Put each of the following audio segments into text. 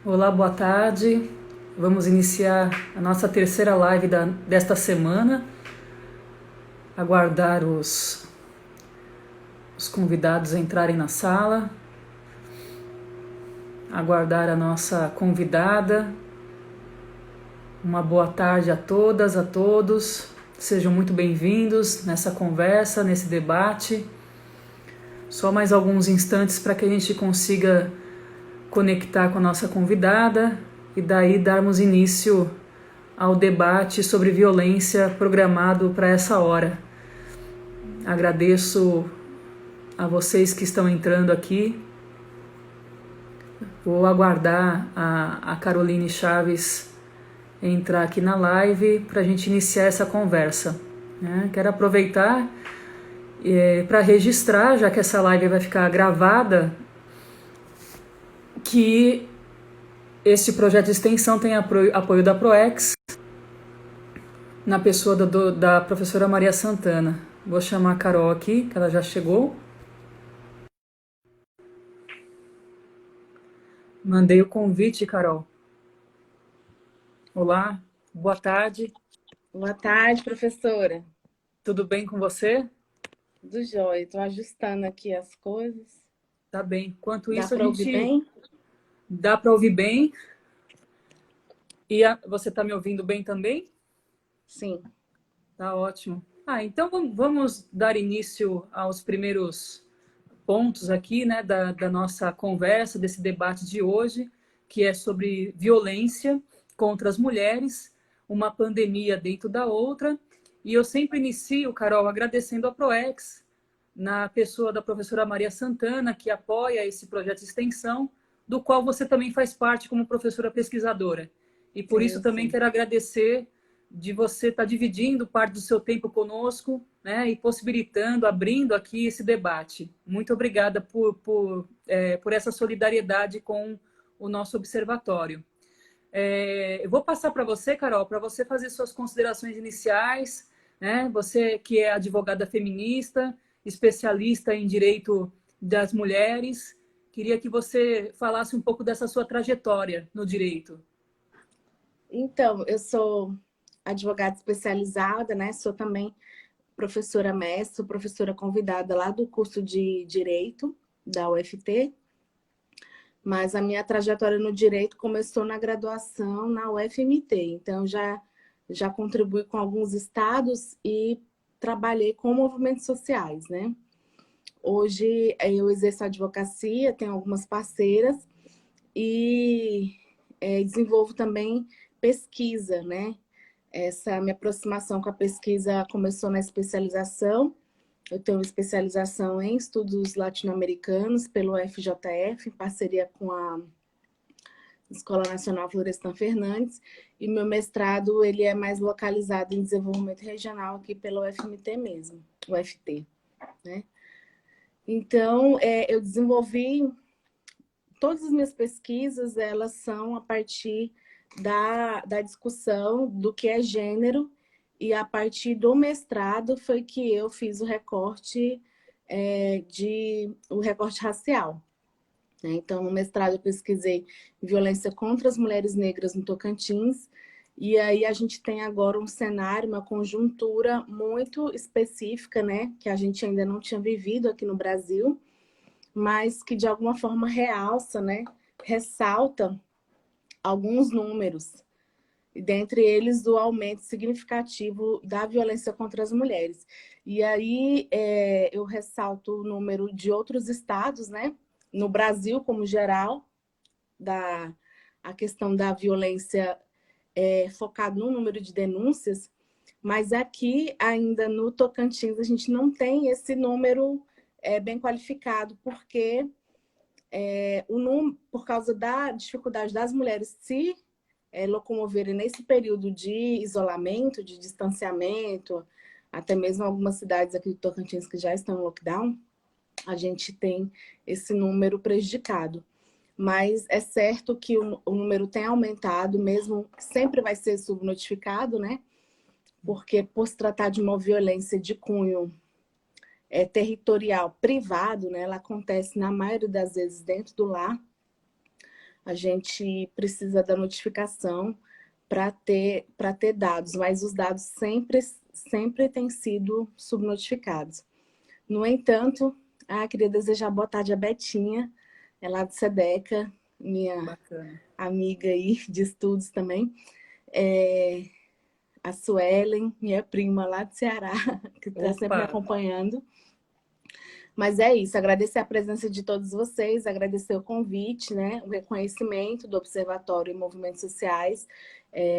Olá, boa tarde. Vamos iniciar a nossa terceira live desta semana. Aguardar os convidados entrarem na sala. Aguardar a nossa convidada. Uma boa tarde a todas, a todos. Sejam muito bem-vindos nessa conversa, nesse debate. Só mais alguns instantes para que a gente consiga conectar com a nossa convidada e daí darmos início ao debate sobre violência programado para essa hora. Agradeço a vocês que estão entrando aqui. Vou aguardar a Caroline Chaves entrar aqui na live para a gente iniciar essa conversa. Quero aproveitar para registrar, já que essa live vai ficar gravada, que este projeto de extensão tem apoio da ProEx, na pessoa da professora Maria Santana. Vou chamar a Carol aqui, que ela já chegou. Mandei o convite, Carol. Olá, boa tarde. Boa tarde, professora. Tudo bem com você? Tudo jóia. Estou ajustando aqui as coisas. Tá bem. Enquanto Dá isso, a para ouvir gente... bem? Dá para ouvir bem? E você está me ouvindo bem também? Sim. Tá ótimo. Então vamos dar início aos primeiros pontos aqui, né, da nossa conversa, desse debate de hoje, que é sobre violência contra as mulheres, uma pandemia dentro da outra. E eu sempre inicio, Carol, agradecendo a ProEx, na pessoa da professora Maria Santana, que apoia esse projeto de extensão, do qual você também faz parte como professora pesquisadora. E por isso também Sim. quero agradecer de você estar dividindo parte do seu tempo conosco, né, e possibilitando, abrindo aqui esse debate. Muito obrigada por essa solidariedade com o nosso observatório. Eu vou passar para você, Carol, para você fazer suas considerações iniciais, né? Você que é advogada feminista, especialista em direito das mulheres, queria que você falasse um pouco dessa sua trajetória no direito. Então, eu sou advogada especializada, né? Sou também professora mestre, sou professora convidada lá do curso de Direito da UFT, mas a minha trajetória no direito começou na graduação na UFMT. Então, já contribuí com alguns estados e trabalhei com movimentos sociais, né? Hoje eu exerço a advocacia, tenho algumas parceiras e desenvolvo também pesquisa, né? Essa minha aproximação com a pesquisa começou na especialização. Eu tenho especialização em estudos latino-americanos pelo FJF, em parceria com a Escola Nacional Florestan Fernandes, e meu mestrado ele é mais localizado em desenvolvimento regional aqui pelo UFMT mesmo, UFT, né? Então, eu desenvolvi todas as minhas pesquisas, elas são a partir da discussão do que é gênero, e a partir do mestrado foi que eu fiz o recorte o recorte racial. Então, no mestrado eu pesquisei violência contra as mulheres negras no Tocantins, e aí a gente tem agora um cenário, uma conjuntura muito específica, né, que a gente ainda não tinha vivido aqui no Brasil, mas que de alguma forma realça, né, ressalta alguns números, e dentre eles do aumento significativo da violência contra as mulheres. E aí eu ressalto o número de outros estados, né, no Brasil como geral, a questão da violência focado no número de denúncias, mas aqui ainda no Tocantins a gente não tem esse número bem qualificado, porque por causa da dificuldade das mulheres se locomoverem nesse período de isolamento, de distanciamento, até mesmo algumas cidades aqui do Tocantins que já estão em lockdown, a gente tem esse número prejudicado. Mas é certo que o número tem aumentado, mesmo sempre vai ser subnotificado, né? Porque por se tratar de uma violência de cunho territorial privado, né? Ela acontece na maioria das vezes dentro do lar. A gente precisa da notificação para ter dados, mas os dados sempre têm sido subnotificados. No entanto, queria desejar boa tarde à Betinha, é lá do SEDECA, minha Bacana. amiga aí de estudos também. A Suelen, minha prima lá do Ceará, que está sempre me Opa! acompanhando. Mas é isso, agradecer a presença de todos vocês, agradecer o convite, né, o reconhecimento do Observatório e Movimentos Sociais,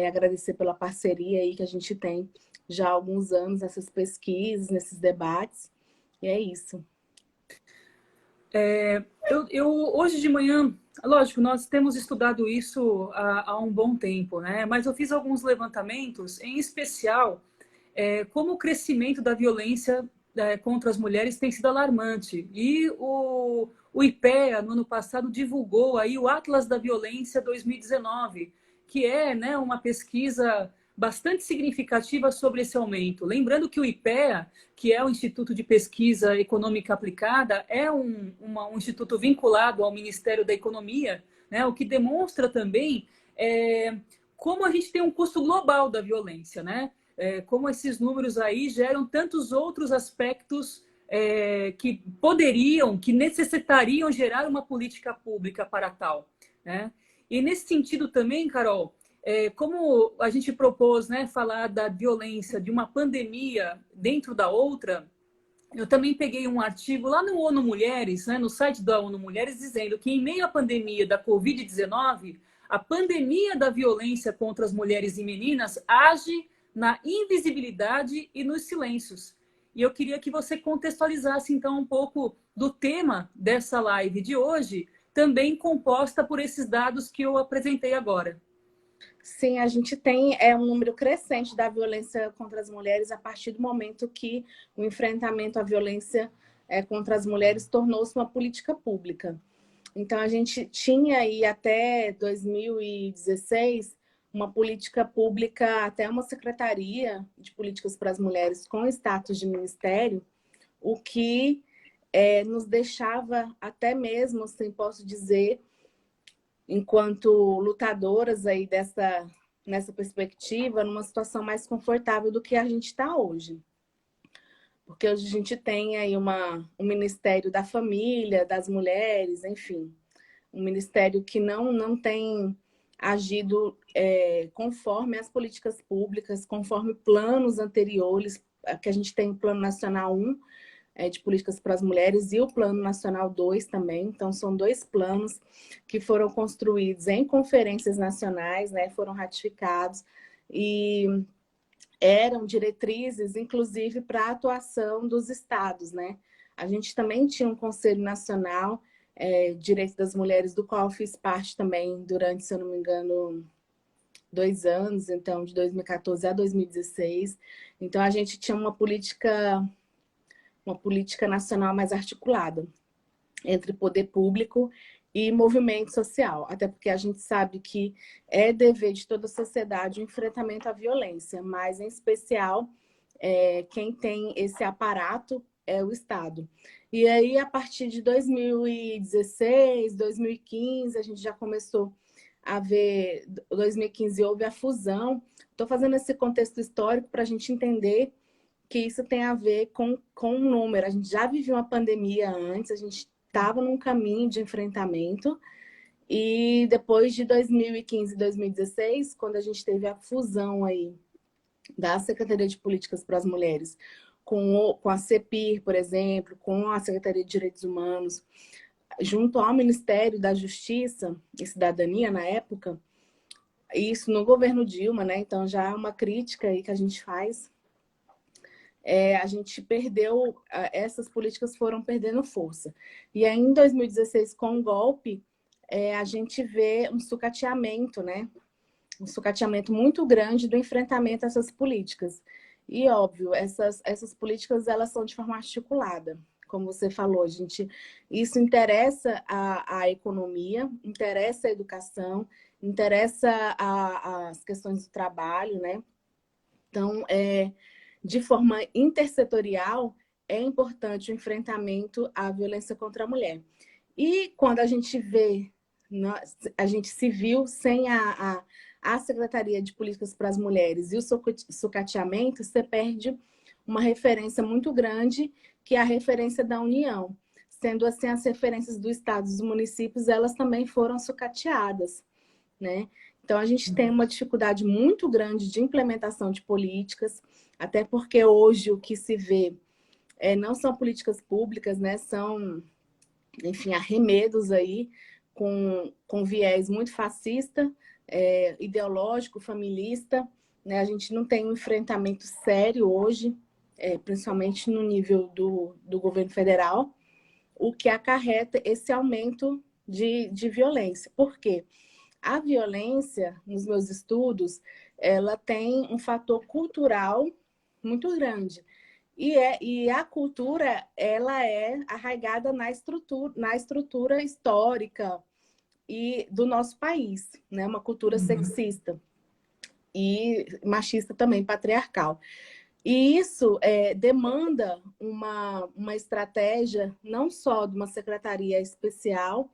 agradecer pela parceria aí que a gente tem já há alguns anos nessas pesquisas, nesses debates, e é isso. Hoje de manhã, lógico, nós temos estudado isso há um bom tempo, né? Mas eu fiz alguns levantamentos, em especial, como o crescimento da violência contra as mulheres tem sido alarmante. E o IPEA, no ano passado, divulgou aí o Atlas da Violência 2019, que é, né, uma pesquisa bastante significativa sobre esse aumento. Lembrando que o IPEA, que é o Instituto de Pesquisa Econômica Aplicada, é um instituto vinculado ao Ministério da Economia, né, o que demonstra também como a gente tem um custo global da violência, né? Como esses números aí geram tantos outros aspectos que poderiam, que necessitariam gerar uma política pública para tal, né? E nesse sentido também, Carol, como a gente propôs, né, falar da violência de uma pandemia dentro da outra, eu também peguei um artigo lá no ONU Mulheres, né, no site da ONU Mulheres, dizendo que em meio à pandemia da Covid-19, a pandemia da violência contra as mulheres e meninas age na invisibilidade e nos silêncios. E eu queria que você contextualizasse, então, um pouco do tema dessa live de hoje, também composta por esses dados que eu apresentei agora. Sim, a gente tem um número crescente da violência contra as mulheres a partir do momento que o enfrentamento à violência contra as mulheres tornou-se uma política pública. Então, a gente tinha aí até 2016 uma política pública, até uma secretaria de políticas para as mulheres com status de ministério, o que nos deixava até mesmo, assim, posso dizer, enquanto lutadoras aí nessa perspectiva, numa situação mais confortável do que a gente está hoje. Porque hoje a gente tem aí um Ministério da Família, das Mulheres, enfim, um ministério que não tem agido conforme as políticas públicas, conforme planos anteriores, que a gente tem o Plano Nacional 1, de políticas para as mulheres e o Plano Nacional 2 também. Então, são dois planos que foram construídos em conferências nacionais, né, foram ratificados e eram diretrizes, inclusive, para a atuação dos estados, né? A gente também tinha um Conselho Nacional de Direitos das Mulheres, do qual eu fiz parte também durante, se eu não me engano, 2 anos, então, de 2014 a 2016. Então, a gente tinha uma política nacional mais articulada entre poder público e movimento social, até porque a gente sabe que é dever de toda a sociedade o enfrentamento à violência, mas, em especial, quem tem esse aparato é o Estado. E aí, a partir de 2016, 2015, a gente já começou a ver, 2015 houve a fusão. Estou fazendo esse contexto histórico para a gente entender que isso tem a ver com o número. A gente já viveu uma pandemia antes, a gente estava num caminho de enfrentamento, e depois de 2015 e 2016, quando a gente teve a fusão aí da Secretaria de Políticas para as Mulheres com a CEPIR, por exemplo, com a Secretaria de Direitos Humanos, junto ao Ministério da Justiça e Cidadania na época, isso no governo Dilma, né? Então já é uma crítica aí que a gente faz. A gente perdeu, essas políticas foram perdendo força. E aí, em 2016, com o golpe, a gente vê um sucateamento, né? Um sucateamento muito grande do enfrentamento a essas políticas. E, óbvio, essas políticas, elas são de forma articulada. Como você falou, isso interessa a economia, interessa a educação, interessa as questões do trabalho, né? Então, de forma intersetorial, é importante o enfrentamento à violência contra a mulher. E quando a gente vê a gente se viu sem a Secretaria de Políticas para as Mulheres e o sucateamento, você perde uma referência muito grande, que é a referência da União. Sendo assim, as referências do Estado e dos municípios, elas também foram sucateadas, né? Então, a gente tem uma dificuldade muito grande de implementação de políticas, até porque hoje o que se vê não são políticas públicas, né? São, enfim, arremedos aí com viés muito fascista, ideológico, familista, né? A gente não tem um enfrentamento sério hoje, principalmente no nível do governo federal, o que acarreta esse aumento de violência. Por quê? A violência, nos meus estudos, ela tem um fator cultural muito grande. E a cultura, ela é arraigada na estrutura histórica e do nosso país, né? Uma cultura sexista e machista também, patriarcal. E isso demanda uma estratégia não só de uma secretaria especial,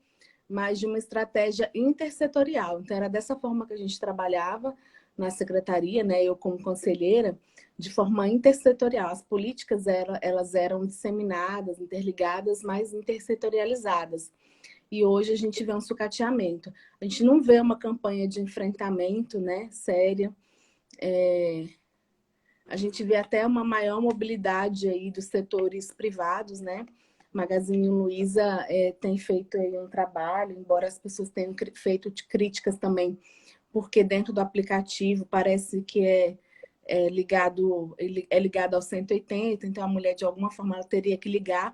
mas de uma estratégia intersetorial. Então, era dessa forma que a gente trabalhava na secretaria, né? Eu como conselheira, de forma intersetorial. As políticas elas eram disseminadas, interligadas, mas intersetorializadas. E hoje a gente vê um sucateamento. A gente não vê uma campanha de enfrentamento, né, séria. A gente vê até uma maior mobilidade aí dos setores privados, né? Magazine Luiza tem feito aí um trabalho, embora as pessoas tenham feito críticas também, porque dentro do aplicativo parece que é ligado ao 180, então a mulher de alguma forma ela teria que ligar,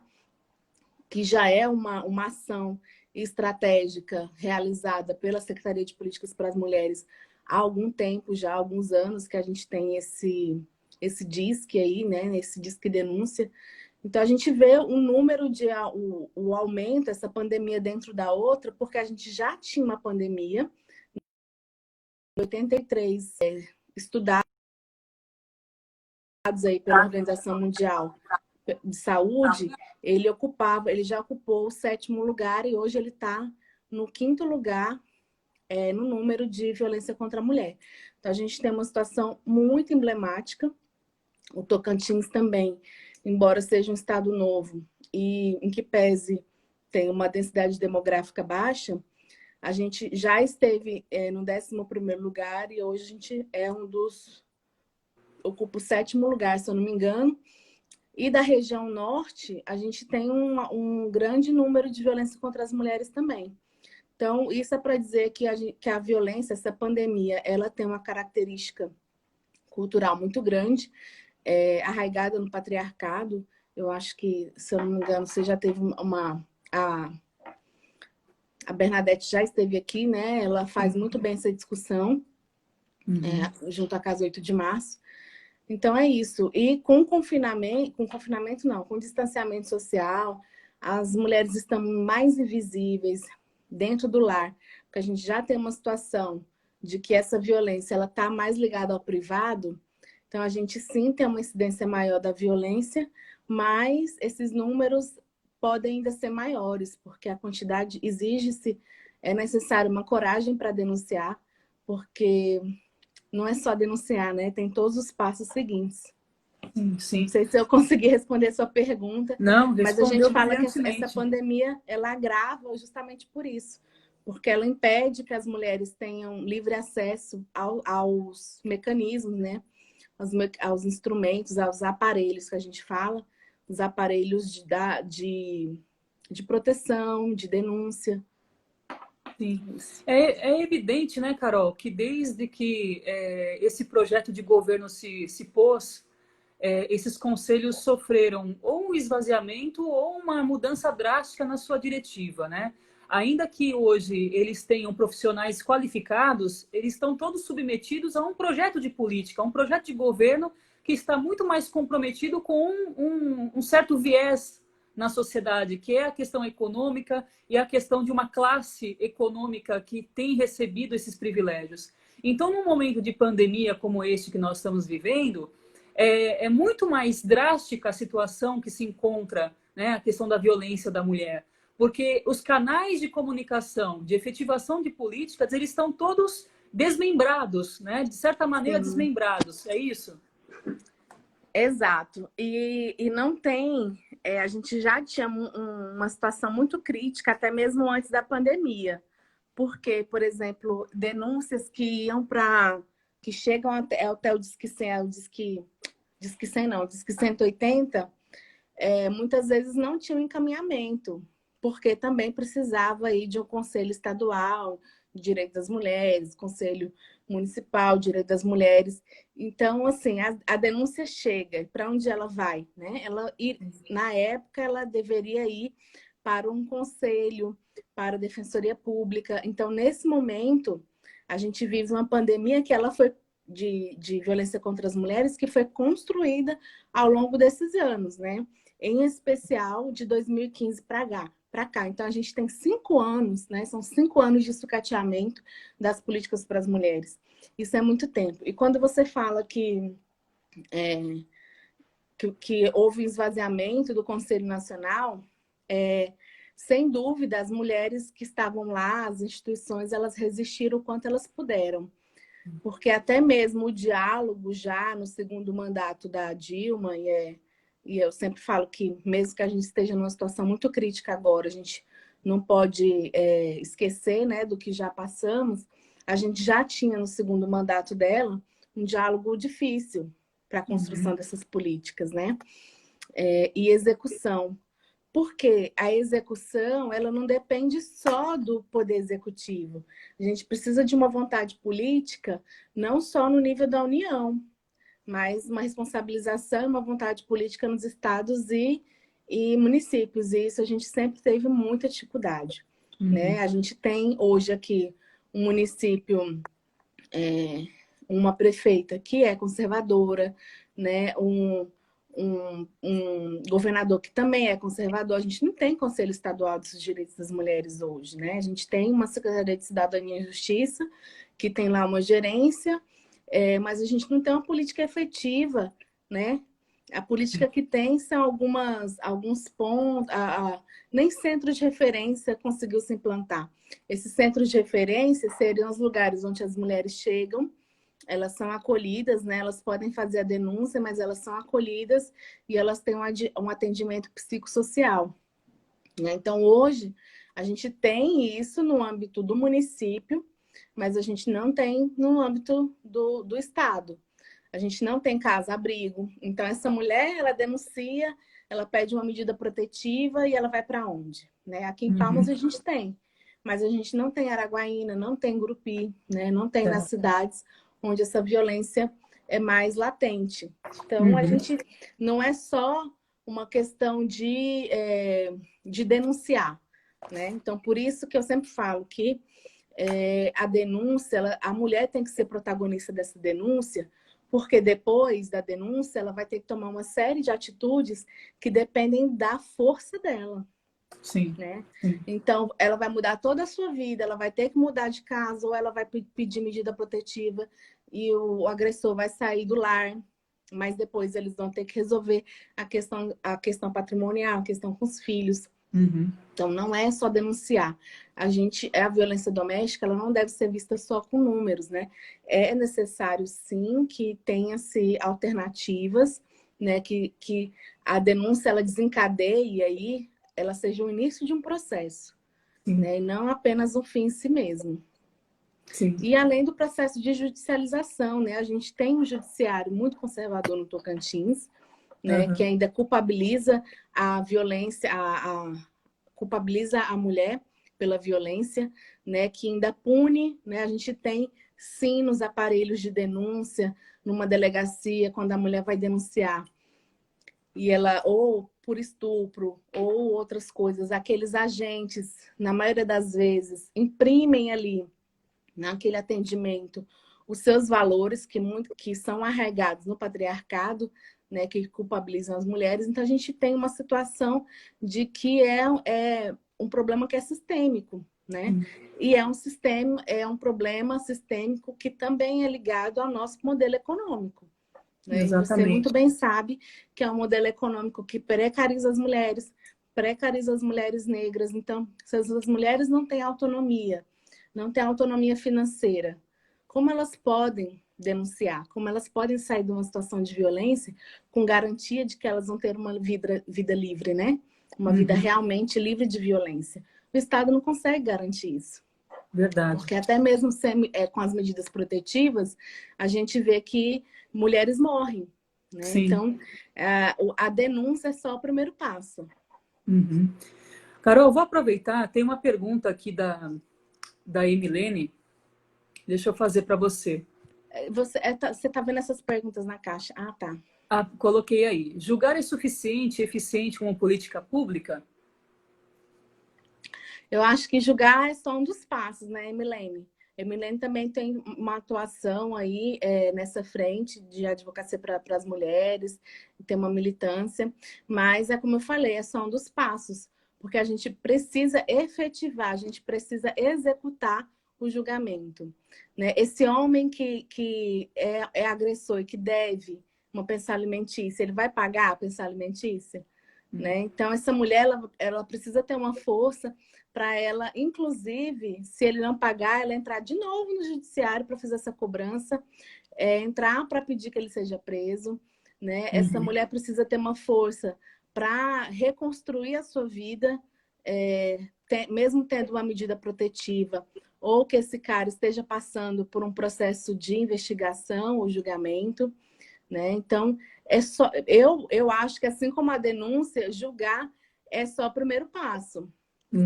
que já é uma ação estratégica realizada pela Secretaria de Políticas para as Mulheres há algum tempo, já há alguns anos que a gente tem esse DISC aí, né? Esse DISC denúncia. Então, a gente vê um número o aumento, essa pandemia dentro da outra, porque a gente já tinha uma pandemia. Em 83, estudados aí pela Organização Mundial de Saúde, ele já ocupou o 7º lugar e hoje ele está no 5º lugar no número de violência contra a mulher. Então, a gente tem uma situação muito emblemática. O Tocantins também, embora seja um estado novo e em que pese tem uma densidade demográfica baixa, a gente já esteve no 11º lugar e hoje a gente ocupa o 7º lugar, se eu não me engano. E da região norte, a gente tem um grande número de violência contra as mulheres também. Então, isso é para dizer que a violência, essa pandemia, ela tem uma característica cultural muito grande, arraigada no patriarcado. Eu acho que, se eu não me engano, você já teve a Bernadette já esteve aqui, né? Ela faz muito bem essa discussão, junto à Casa 8 de Março. Então, é isso. E com distanciamento social, as mulheres estão mais invisíveis dentro do lar, porque a gente já tem uma situação de que essa violência ela está mais ligada ao privado. Então, a gente sim tem uma incidência maior da violência, mas esses números podem ainda ser maiores, porque a quantidade exige-se, é necessário uma coragem para denunciar, porque não é só denunciar, né? Tem todos os passos seguintes. Sim. Não sei se eu consegui responder a sua pergunta, não, mas a gente fala que brilhantemente. essa pandemia ela agrava justamente por isso, porque ela impede que as mulheres tenham livre acesso aos mecanismos, né? Aos instrumentos, aos aparelhos que a gente fala, os aparelhos de proteção, de denúncia. Sim. É evidente, né, Carol, que desde que esse projeto de governo se pôs, esses conselhos sofreram ou um esvaziamento ou uma mudança drástica na sua diretiva, né? Ainda que hoje eles tenham profissionais qualificados, eles estão todos submetidos a um projeto de política, a um projeto de governo que está muito mais comprometido com um certo viés na sociedade, que é a questão econômica e a questão de uma classe econômica que tem recebido esses privilégios. Então, num momento de pandemia como este que nós estamos vivendo, é muito mais drástica a situação que se encontra, né, a questão da violência da mulher. porque os canais de comunicação, de efetivação de políticas, eles estão todos desmembrados, né? De certa maneira, Sim. desmembrados, é isso? Exato. E não tem... a gente já tinha uma situação muito crítica, até mesmo antes da pandemia. Porque, por exemplo, denúncias que iam para... que chegam até o Disque 100, Disque 100 não, Disque 180, muitas vezes não tinham encaminhamento, porque também precisava aí de um conselho estadual, direito das mulheres, conselho municipal, direito das mulheres. Então, assim, a denúncia chega, para onde ela vai, né? Na época, ela deveria ir para um conselho, para a Defensoria Pública. Então, nesse momento, a gente vive uma pandemia que ela foi de violência contra as mulheres, que foi construída ao longo desses anos, né? Em especial de 2015 para cá. Então, a gente tem 5 anos, né? São 5 anos de sucateamento das políticas para as mulheres. Isso é muito tempo. E quando você fala que houve esvaziamento do Conselho Nacional, sem dúvida, as mulheres que estavam lá, as instituições, elas resistiram o quanto elas puderam. Porque até mesmo o diálogo já no segundo mandato da Dilma, e eu sempre falo que mesmo que a gente esteja numa situação muito crítica agora, a gente não pode esquecer, né, do que já passamos, a gente já tinha no segundo mandato dela um diálogo difícil para a construção dessas políticas, né? E execução. Porque a execução, ela não depende só do poder executivo. A gente precisa de uma vontade política, não só no nível da União, mas uma responsabilização e uma vontade política nos estados e municípios. E isso a gente sempre teve muita dificuldade. Né? A gente tem hoje aqui um município, uma prefeita que é conservadora, né? Um governador que também é conservador. A gente não tem Conselho Estadual dos Direitos das Mulheres hoje, né? A gente tem uma Secretaria de Cidadania e Justiça, que tem lá uma gerência, mas a gente não tem uma política efetiva, né? A política que tem são alguns pontos, nem centro de referência conseguiu se implantar. Esses centros de referência seriam os lugares onde as mulheres chegam, elas são acolhidas, né? Elas podem fazer a denúncia, mas elas são acolhidas e elas têm um atendimento psicossocial. Né? Então, hoje, a gente tem isso no âmbito do município, mas a gente não tem no âmbito do estado. A gente não tem casa-abrigo. Então, essa mulher, ela denuncia, ela pede uma medida protetiva e ela vai para onde? Né? Aqui em Palmas a gente tem, mas a gente não tem Araguaína, não tem Grupi, né? Não tem nas cidades onde essa violência é mais latente. Então, a gente não é só uma questão de denunciar, né? Então, por isso que eu sempre falo que a denúncia, a mulher tem que ser protagonista dessa denúncia, porque depois da denúncia ela vai ter que tomar uma série de atitudes que dependem da força dela. Sim. Né? Sim. Então, ela vai mudar toda a sua vida, ela vai ter que mudar de casa, ou ela vai pedir medida protetiva e o agressor vai sair do lar, mas depois eles vão ter que resolver a questão patrimonial, a questão com os filhos. Então, não é só denunciar. A violência doméstica, ela não deve ser vista só com números, né? É necessário, sim, que tenha-se alternativas, né? Que a denúncia, ela desencadeie aí, ela seja o início de um processo, né? E não apenas o fim em si mesmo. Sim. E além do processo de judicialização, né? A gente tem um judiciário muito conservador no Tocantins, né? Que ainda culpabiliza a violência, culpabiliza a mulher pela violência, né? Que ainda pune, né? A gente tem, sim, nos aparelhos de denúncia, numa delegacia, quando a mulher vai denunciar, e ela, ou por estupro, ou outras coisas, aqueles agentes, na maioria das vezes, imprimem ali, naquele atendimento, os seus valores, que são arraigados no patriarcado, né, que culpabilizam as mulheres. Então, a gente tem uma situação de que é um problema que é sistêmico, né? E é um problema sistêmico que também é ligado ao nosso modelo econômico. Né? E você muito bem sabe que é um modelo econômico que precariza as mulheres, precariza as mulheres negras. Então, se as mulheres não têm autonomia, não têm autonomia financeira, como elas podem denunciar? Como elas podem sair de uma situação de violência com garantia de que elas vão ter uma vida livre, né? Uma vida realmente livre de violência. O Estado não consegue garantir isso. Verdade. Porque até mesmo com as medidas protetivas, a gente vê que mulheres morrem, né? Sim. Então, a denúncia é só o primeiro passo. Carol, vou aproveitar, tem uma pergunta aqui da Emilene, deixa eu fazer para você. Você tá vendo essas perguntas na caixa? Ah, tá. Coloquei aí. Julgar é suficiente e eficiente como política pública? Eu acho que julgar é só um dos passos, né, Emilene? Emilene também tem uma atuação aí nessa frente de advocacia para as mulheres, tem uma militância, mas é como eu falei, é só um dos passos, porque a gente precisa efetivar, a gente precisa executar o julgamento, né? Esse homem que é agressor e que deve uma pensão alimentícia, ele vai pagar a pensão alimentícia? Né? Então, essa mulher ela precisa ter uma força para ela, inclusive, se ele não pagar, ela entrar de novo no judiciário para fazer essa cobrança, entrar para pedir que ele seja preso. Né? Essa mulher precisa ter uma força para reconstruir a sua vida, mesmo tendo uma medida protetiva, ou que esse cara esteja passando por um processo de investigação ou julgamento. Né? Então, eu acho que assim como a denúncia, julgar é só o primeiro passo.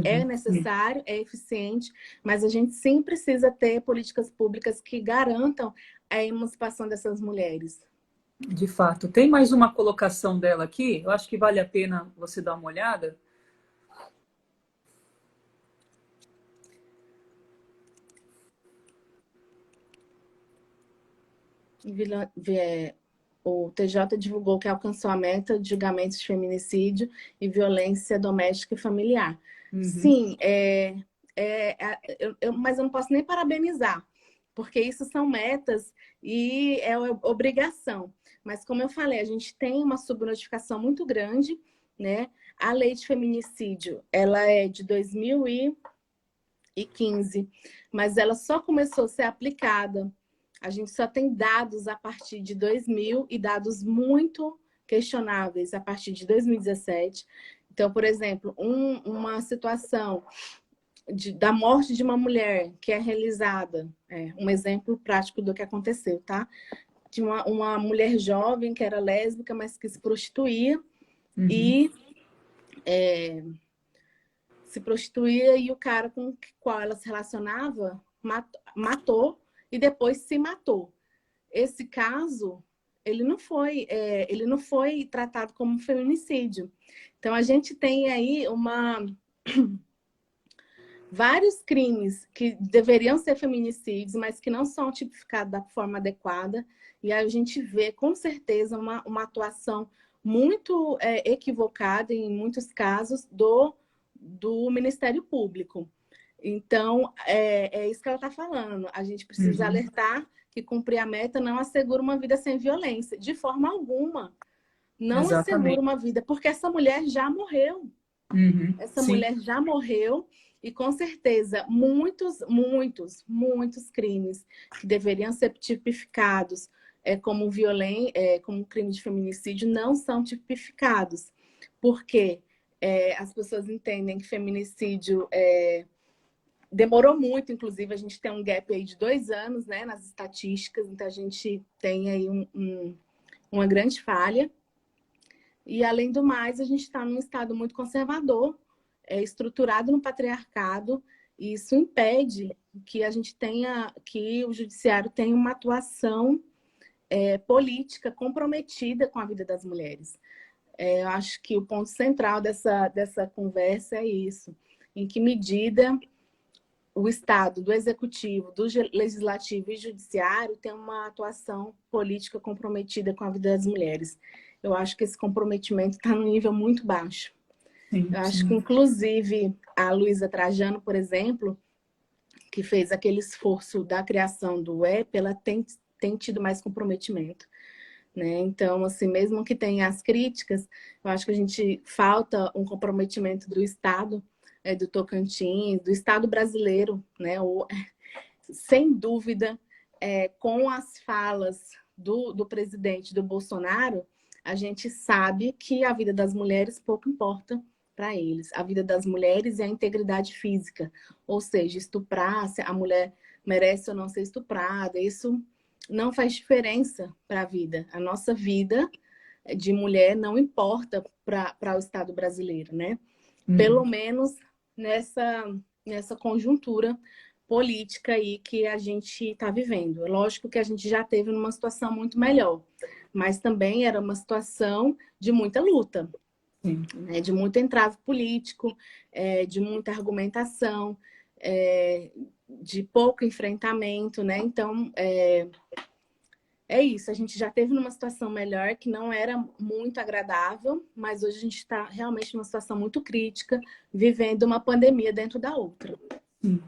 É necessário, é eficiente, mas a gente sim precisa ter políticas públicas que garantam a emancipação dessas mulheres. De fato. Tem mais uma colocação dela aqui, eu acho que vale a pena você dar uma olhada. O TJ divulgou que alcançou a meta de julgamentos de feminicídio e violência doméstica e familiar. Sim, mas eu não posso nem parabenizar, porque isso são metas e é obrigação. Mas, como eu falei, a gente tem uma subnotificação muito grande, né? A lei de feminicídio, ela é de 2015, mas ela só começou a ser aplicada. A gente só tem dados a partir de 2000 e dados muito questionáveis a partir de 2017. Então, por exemplo, uma situação da morte de uma mulher que é realizada, um exemplo prático do que aconteceu, tá? De uma mulher jovem que era lésbica, mas que se prostituía e o cara com o qual ela se relacionava matou e depois se matou. Esse caso, ele não foi tratado como feminicídio. Então, a gente tem aí vários crimes que deveriam ser feminicídios, mas que não são tipificados da forma adequada. E aí a gente vê, com certeza, uma atuação muito equivocada, em muitos casos, do Ministério Público. Então, é isso que ela está falando. A gente precisa alertar que cumprir a meta não assegura uma vida sem violência, de forma alguma. Não assegura uma vida, porque essa mulher já morreu. Essa mulher já morreu e, com certeza, muitos crimes que deveriam ser tipificados como crime de feminicídio não são tipificados. Porque as pessoas entendem que feminicídio demorou muito, inclusive, a gente tem um gap aí de 2 anos, né, nas estatísticas, então a gente tem aí uma grande falha. E, além do mais, a gente está num estado muito conservador, estruturado no patriarcado, e isso impede que que o judiciário tenha uma atuação política comprometida com a vida das mulheres. Eu acho que o ponto central dessa conversa é isso. Em que medida o Estado, do Executivo, do Legislativo e Judiciário tem uma atuação política comprometida com a vida das mulheres. Eu acho que esse comprometimento está num nível muito baixo. Eu acho que, inclusive, a Luísa Trajano, por exemplo, que fez aquele esforço da criação do EP, ela tem tido mais comprometimento. né? Então, assim, mesmo que tenha as críticas, eu acho que a gente falta um comprometimento do Estado, do Tocantins, do Estado brasileiro, né? Sem dúvida, com as falas do presidente, do Bolsonaro, a gente sabe que a vida das mulheres pouco importa para eles. A vida das mulheres é a integridade física, ou seja, estuprar, se a mulher merece ou não ser estuprada, isso não faz diferença para a vida. A nossa vida de mulher não importa para o Estado brasileiro, né? Pelo Uhum. menos nessa conjuntura política aí que a gente está vivendo. É lógico que a gente já teve numa situação muito melhor, mas também era uma situação de muita luta, Sim. né? De muito entrave político, de muita argumentação, de pouco enfrentamento, né? Então, é isso, a gente já teve numa situação melhor, que não era muito agradável, mas hoje a gente está realmente numa situação muito crítica, vivendo uma pandemia dentro da outra. Sim.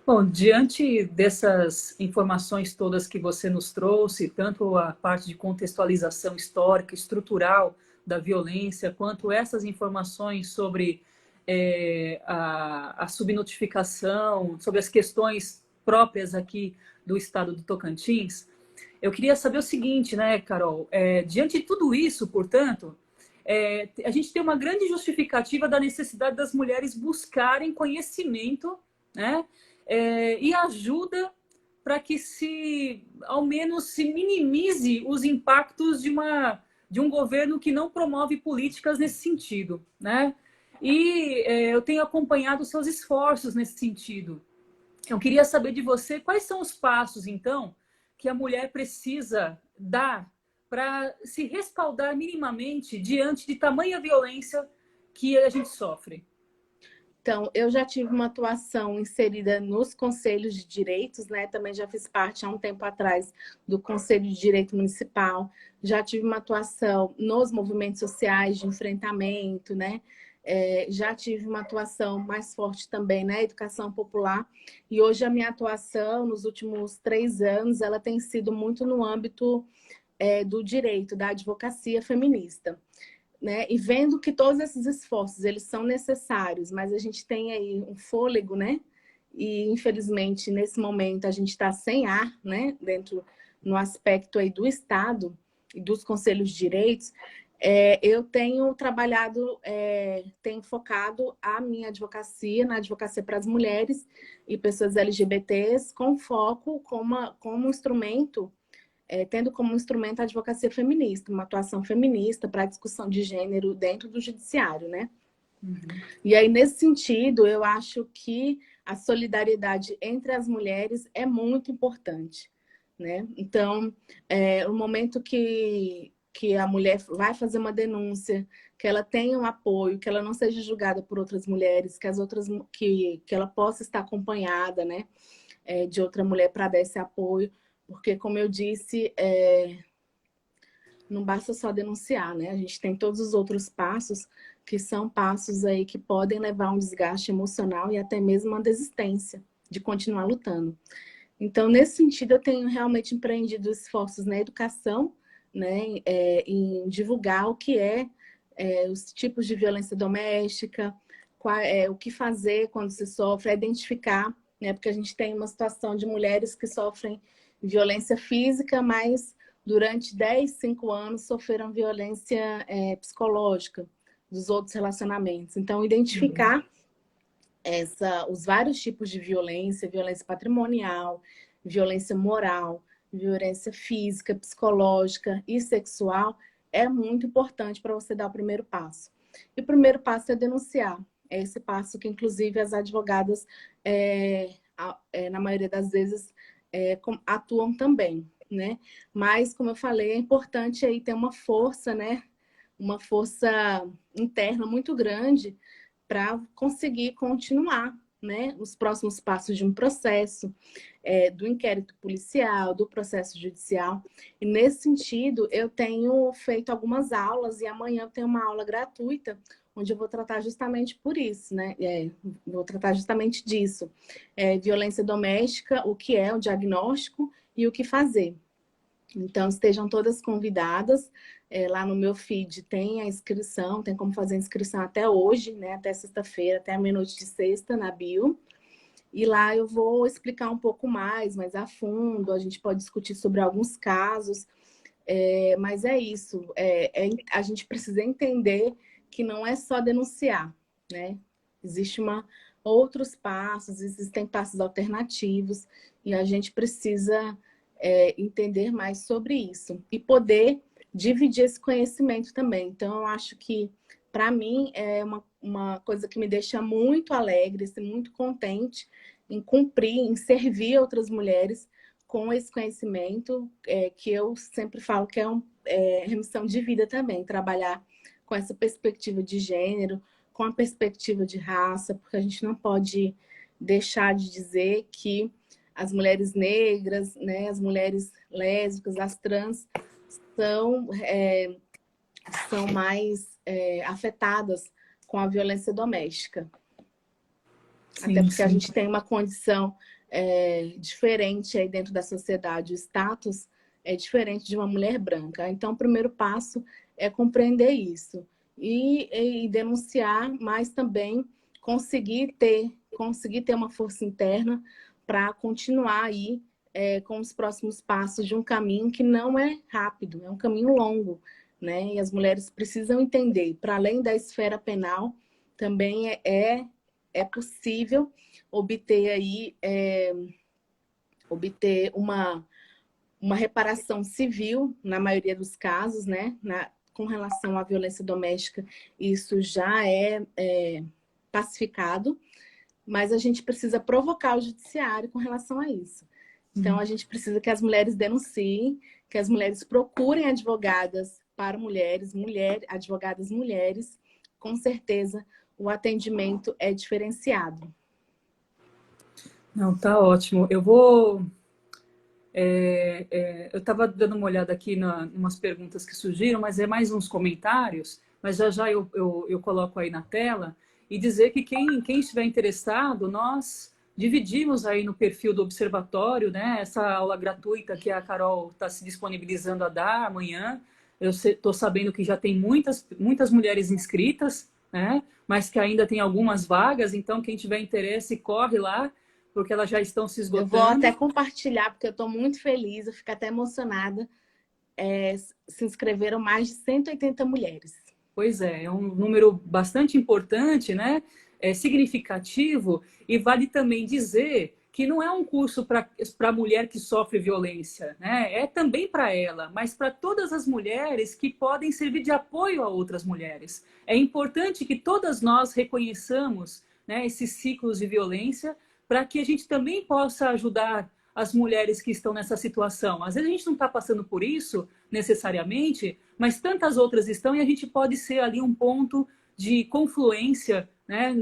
Bom, diante dessas informações todas que você nos trouxe, tanto a parte de contextualização histórica, estrutural da violência, quanto essas informações sobre a subnotificação, sobre as questões próprias aqui do estado do Tocantins, eu queria saber o seguinte, né, Carol? Diante de tudo isso, portanto, a gente tem uma grande justificativa da necessidade das mulheres buscarem conhecimento, né? E ajuda para que ao menos, se minimize os impactos de um governo que não promove políticas nesse sentido, né? E eu tenho acompanhado os seus esforços nesse sentido. Eu queria saber de você quais são os passos, então, que a mulher precisa dar para se respaldar minimamente diante de tamanha violência que a gente sofre. Então, eu já tive uma atuação inserida nos conselhos de direitos, né? Também já fiz parte há um tempo atrás do Conselho de Direito Municipal. Já tive uma atuação nos movimentos sociais de enfrentamento, né? Já tive uma atuação mais forte também na educação popular. E hoje a minha atuação, nos últimos 3 anos, ela tem sido muito no âmbito do direito, da advocacia feminista. Né? E vendo que todos esses esforços eles são necessários, mas a gente tem aí um fôlego, né? E infelizmente nesse momento a gente está sem ar, né? Dentro no aspecto aí do Estado e dos conselhos de direitos, eu tenho trabalhado, tenho focado a minha advocacia na advocacia para as mulheres e pessoas LGBTs com foco como instrumento tendo como instrumento a advocacia feminista, uma atuação feminista para a discussão de gênero dentro do judiciário, né? Uhum. E aí, nesse sentido, eu acho que a solidariedade entre as mulheres é muito importante, né? Então, o momento que a mulher vai fazer uma denúncia, que ela tenha um apoio, que ela não seja julgada por outras mulheres, que ela possa estar acompanhada, né? De outra mulher para dar esse apoio, porque, como eu disse, não basta só denunciar, né? A gente tem todos os outros passos que são passos aí que podem levar a um desgaste emocional e até mesmo uma desistência de continuar lutando. Então, nesse sentido, eu tenho realmente empreendido esforços na educação, né? Em divulgar o que os tipos de violência doméstica, o que fazer quando se sofre, identificar, né? Porque a gente tem uma situação de mulheres que sofrem violência física, mas durante 10, 5 anos sofreram violência psicológica dos outros relacionamentos. Então, identificar os vários tipos de violência, violência patrimonial, violência moral, violência física, psicológica e sexual, é muito importante para você dar o primeiro passo. E o primeiro passo é denunciar. É esse passo que, inclusive, as advogadas, na maioria das vezes, atuam também, né? Mas, como eu falei, é importante aí ter uma força, né? Uma força interna muito grande para conseguir continuar, né, os próximos passos de um processo, do inquérito policial, do processo judicial. E nesse sentido, eu tenho feito algumas aulas e amanhã eu tenho uma aula gratuita onde eu vou tratar justamente por isso, né? Vou tratar justamente disso. Violência doméstica, o que é o diagnóstico e o que fazer. Então, estejam todas convidadas. Lá no meu feed tem a inscrição, tem como fazer a inscrição até hoje, né? Até sexta-feira, até a meia-noite de sexta, na bio. E lá eu vou explicar um pouco mais a fundo, a gente pode discutir sobre alguns casos. Mas é isso, a gente precisa entender que não é só denunciar, né? Existe outros passos, existem passos alternativos, e a gente precisa entender mais sobre isso e poder dividir esse conhecimento também. Então, eu acho que, para mim, é uma coisa que me deixa muito alegre, assim, muito contente em cumprir, em servir outras mulheres com esse conhecimento, que eu sempre falo que é remissão de vida também, trabalhar com essa perspectiva de gênero, com a perspectiva de raça, porque a gente não pode deixar de dizer que as mulheres negras, né, as mulheres lésbicas, as trans, são mais afetadas com a violência doméstica. Sim, Até porque a sim. gente tem uma condição diferente aí dentro da sociedade. O status é diferente de uma mulher branca. Então, o primeiro passo é compreender isso. E denunciar, mas também conseguir ter uma força interna para continuar aí com os próximos passos de um caminho que não é rápido, é um caminho longo, né? E as mulheres precisam entender, para além da esfera penal, também é possível obter aí uma reparação civil, na maioria dos casos, né? Com relação à violência doméstica, isso já é pacificado, mas a gente precisa provocar o judiciário com relação a isso. Então, a gente precisa que as mulheres denunciem, que as mulheres procurem advogadas para mulheres, advogadas mulheres. Com certeza, o atendimento é diferenciado. Não, tá ótimo. Eu vou. Eu estava dando uma olhada aqui em umas perguntas que surgiram, mas é mais uns comentários, mas já já eu coloco aí na tela, e dizer que quem estiver interessado, nós dividimos aí no perfil do Observatório, né, essa aula gratuita que a Carol está se disponibilizando a dar amanhã. Eu estou sabendo que já tem muitas mulheres inscritas, né, mas que ainda tem algumas vagas, então quem tiver interesse, corre lá, porque elas já estão se Eu vou até esgotando. compartilhar, porque eu estou muito feliz, eu fico até emocionada. Se inscreveram mais de 180 mulheres. Pois é um número bastante importante, né? É significativo, e vale também dizer que não é um curso para a mulher que sofre violência, né? É também para ela, mas para todas as mulheres que podem servir de apoio a outras mulheres. É importante que todas nós reconheçamos, né, esses ciclos de violência, para que a gente também possa ajudar as mulheres que estão nessa situação. Às vezes a gente não está passando por isso necessariamente, mas tantas outras estão, e a gente pode ser ali um ponto de confluência, né,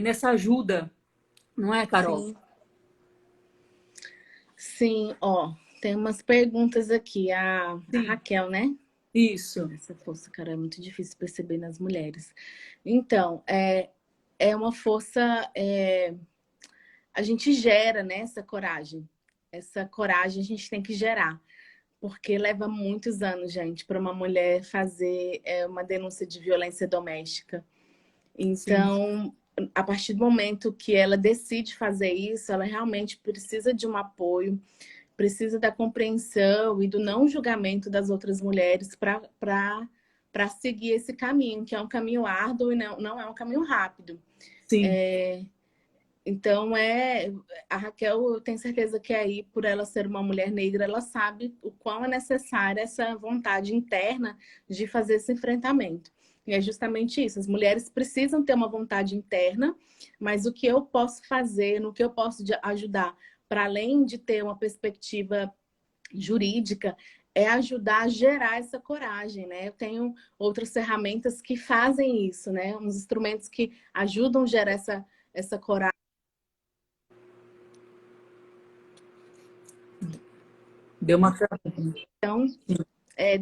nessa ajuda, não é, Carol? Sim. Sim, ó, tem umas perguntas aqui. A Sim, Raquel, né? isso. Essa força, cara, é muito difícil perceber nas mulheres. Então, é uma força. A gente gera, né, essa coragem. Essa coragem a gente tem que gerar. Porque leva muitos anos, gente, para uma mulher fazer uma denúncia de violência doméstica. Sim. Então, a partir do momento que ela decide fazer isso, ela realmente precisa de um apoio, precisa da compreensão e do não julgamento das outras mulheres para seguir esse caminho, que é um caminho árduo e não é um caminho rápido. Sim. Então, a Raquel, eu tenho certeza que aí, por ela ser uma mulher negra, ela sabe o quão é necessária essa vontade interna de fazer esse enfrentamento. E é justamente isso, as mulheres precisam ter uma vontade interna, mas o que eu posso fazer, no que eu posso ajudar, para além de ter uma perspectiva jurídica, é ajudar a gerar essa coragem, né? Eu tenho outras ferramentas que fazem isso, né? Uns instrumentos que ajudam a gerar essa coragem. Deu uma. Então,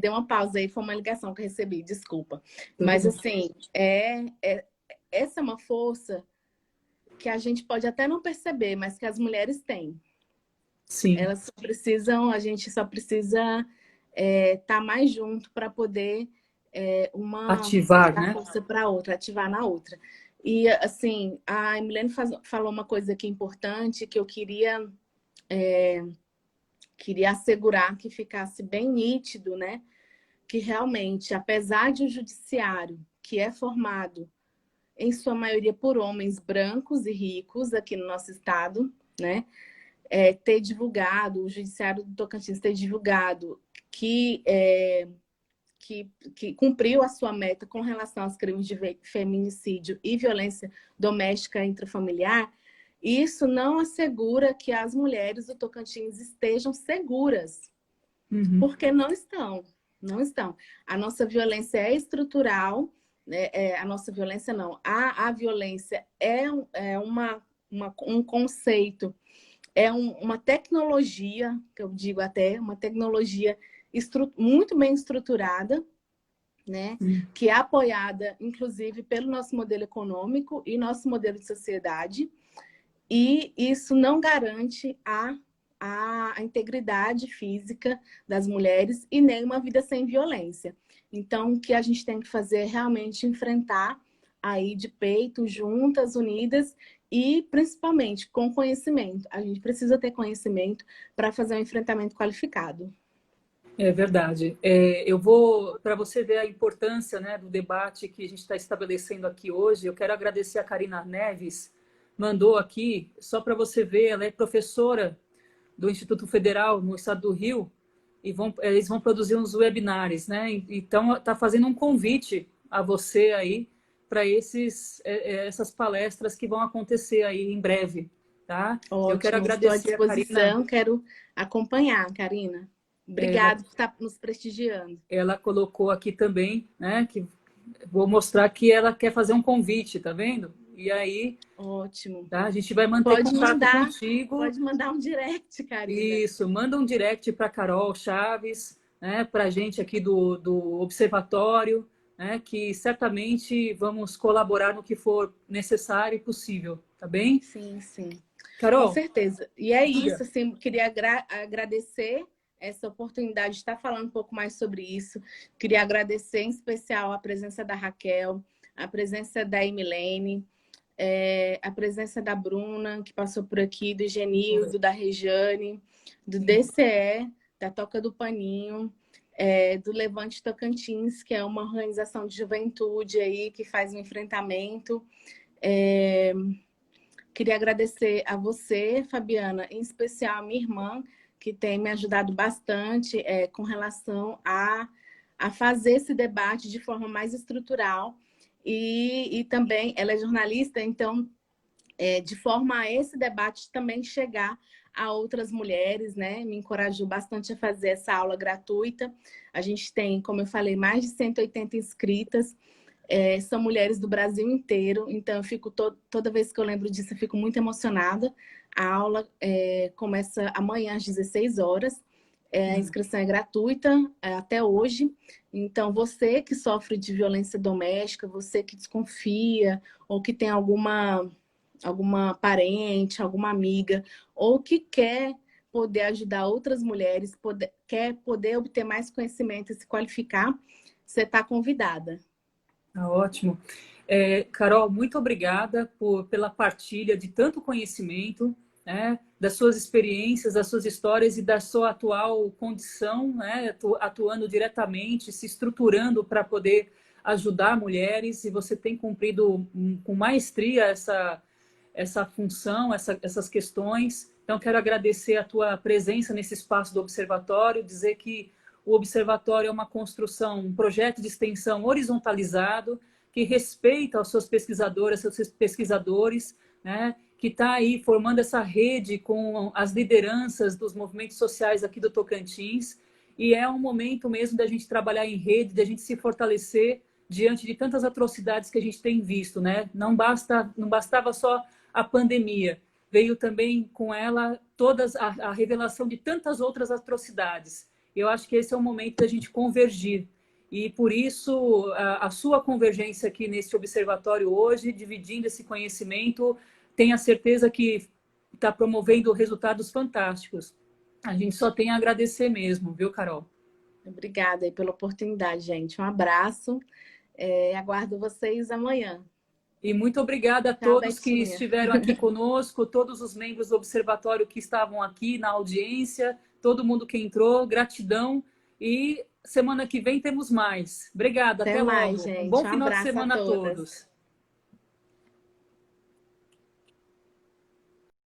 deu uma pausa aí, foi uma ligação que eu recebi, desculpa. Tudo Mas, bem. assim, essa é uma força que a gente pode até não perceber, mas que as mulheres têm. Sim. Elas só precisam, a gente só precisa estar mais junto para poder uma Ativar, dar né? força para a outra, ativar na outra. E, assim, a Emilene falou uma coisa aqui importante que eu queria assegurar que ficasse bem nítido, né? Que realmente, apesar de o judiciário, que é formado em sua maioria por homens brancos e ricos aqui no nosso estado, né? Ter divulgado, o Judiciário do Tocantins ter divulgado que, que cumpriu a sua meta com relação aos crimes de feminicídio e violência doméstica intrafamiliar, isso não assegura que as mulheres do Tocantins estejam seguras, Uhum. porque não estão, não estão. A nossa violência é estrutural, né? A nossa violência não, a violência é um conceito, uma tecnologia, que eu digo até, uma tecnologia muito bem estruturada, né? Que é apoiada, inclusive, pelo nosso modelo econômico e nosso modelo de sociedade, e isso não garante a integridade física das mulheres e nem uma vida sem violência. Então, o que a gente tem que fazer é realmente enfrentar aí de peito, juntas, unidas e principalmente com conhecimento. A gente precisa ter conhecimento para fazer um enfrentamento qualificado. É verdade. Eu vou, para você ver a importância, né, do debate que a gente está estabelecendo aqui hoje, eu quero agradecer a Karina Neves, mandou aqui, só para você ver, ela é professora do Instituto Federal no estado do Rio, e eles vão produzir uns webinars, né? Então, está fazendo um convite a você aí para essas palestras que vão acontecer aí em breve, tá? Eu quero Ótimo, estou à agradecer a Karina. disposição, quero acompanhar, Karina. Ela, Obrigada por estar nos prestigiando. ela colocou aqui também, né? Que vou mostrar que ela quer fazer um convite, tá vendo? E aí, Ótimo. tá? A gente vai manter contato contigo. Pode mandar um direct, Karina. Isso, manda um direct para Carol Chaves, né? Para a gente aqui do Observatório, né? Que certamente vamos colaborar no que for necessário e possível, tá bem? Sim, sim. Com Carol, certeza. E é isso, diga. assim, queria agradecer essa oportunidade de estar falando um pouco mais sobre isso. Queria agradecer em especial a presença da Raquel, a presença da Emilene, a presença da Bruna, que passou por aqui, do Genildo, da Regiane, do DCE, da Toca do Paninho, do Levante Tocantins, que é uma organização de juventude aí que faz um enfrentamento. Queria agradecer a você, Fabiana, em especial a minha irmã, que tem me ajudado bastante com relação a fazer esse debate de forma mais estrutural. E também ela é jornalista, então, de forma a esse debate também chegar a outras mulheres, né? Me encorajou bastante a fazer essa aula gratuita. A gente tem, como eu falei, mais de 180 inscritas. São mulheres do Brasil inteiro, então eu fico toda vez que eu lembro disso, eu fico muito emocionada. A aula começa amanhã às 16 horas. A inscrição é gratuita até hoje. Então, você que sofre de violência doméstica, você que desconfia, ou que tem alguma parente, alguma amiga, ou que quer poder ajudar outras mulheres, quer poder obter mais conhecimento e se qualificar, você está convidada. Tá ótimo. Carol, muito obrigada pela partilha de tanto conhecimento, né, das suas experiências, das suas histórias e da sua atual condição, né, atuando diretamente, se estruturando para poder ajudar mulheres, e você tem cumprido com maestria essa função, essas questões. Então, quero agradecer a tua presença nesse espaço do Observatório, dizer que o Observatório é uma construção, um projeto de extensão horizontalizado, que respeita as suas pesquisadoras, seus pesquisadores, né, que está aí formando essa rede com as lideranças dos movimentos sociais aqui do Tocantins. E é um momento mesmo da gente trabalhar em rede, da gente se fortalecer diante de tantas atrocidades que a gente tem visto, né? Não bastava só a pandemia, veio também com ela a revelação de tantas outras atrocidades. Eu acho que esse é o momento da gente convergir. E por isso, a sua convergência aqui nesse observatório hoje, dividindo esse conhecimento, tenha certeza que está promovendo resultados fantásticos. A gente só tem a agradecer mesmo, viu, Carol? Obrigada aí pela oportunidade, gente. Um abraço. Aguardo vocês amanhã. E muito obrigada a Tchau, todos que Betinha. estiveram aqui conosco, todos os membros do Observatório que estavam aqui na audiência, todo mundo que entrou, gratidão. E semana que vem temos mais. Obrigada, Até até mais, logo. Um gente. bom Um final de abraço a semana a todas. todos.